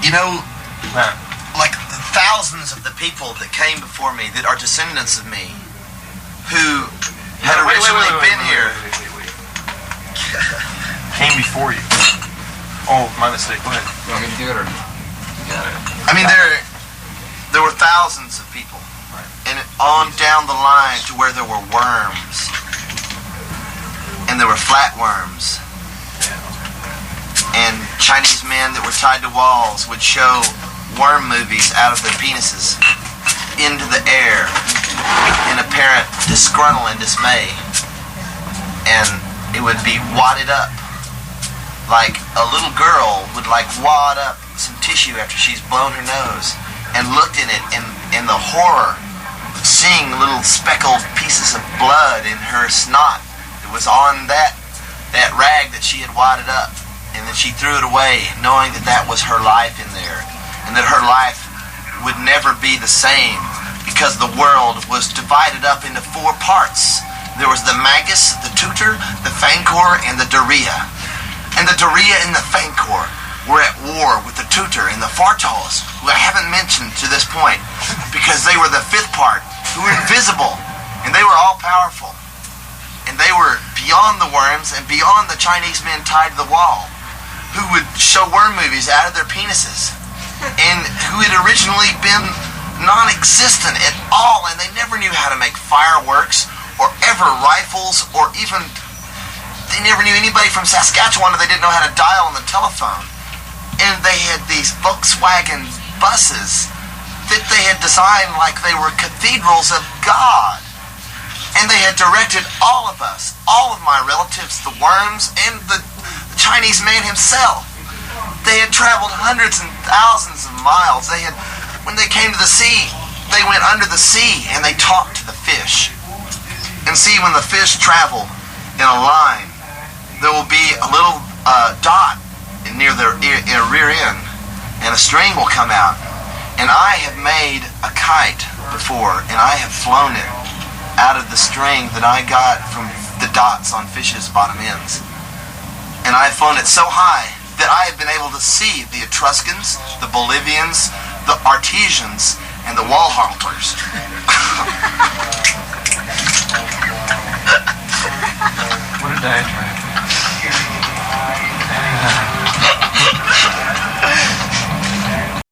You know, like thousands of the people that came before me that are descendants of me who had originally been here. Came before you. Oh, my mistake. Go ahead. You want me to do it or you got it? I mean, there were thousands of people. And on down the line to where there were worms. And there were flatworms. And Chinese men that were tied to walls would show worm movies out of their penises into the air in apparent disgruntle and dismay. And it would be wadded up. Like a little girl would like wad up some tissue after she's blown her nose and looked in it in the horror, seeing little speckled pieces of blood in her snot that was on that rag that she had wadded up. And then she threw it away, knowing that that was her life in there. And that her life would never be the same, because the world was divided up into 4 parts. There was the Magus, the Tutor, the Fancor, and the Daria. And the Daria and the Fancor were at war with the Tutor and the Fartals, who I haven't mentioned to this point, because they were the 5th part, who were invisible, and they were all powerful. And they were beyond the worms and beyond the Chinese men tied to the wall, who would show worm movies out of their penises, and who had originally been non-existent at all, and they never knew how to make fireworks, or ever rifles, or even, they never knew anybody from Saskatchewan, and they didn't know how to dial on the telephone. And they had these Volkswagen buses that they had designed like they were cathedrals of God. And they had directed all of us, all of my relatives, the worms, and the Chinese man himself. They had traveled hundreds and thousands of miles. When they came to the sea, they went under the sea and they talked to the fish. And see, when the fish travel in a line, there will be a little dot near their rear end, and a string will come out. And I have made a kite before, and I have flown it out of the string that I got from the dots on fish's bottom ends. And I have flown it so high that I have been able to see the Etruscans, the Bolivians, the Artesians, and the Walharpers. What a diatribe.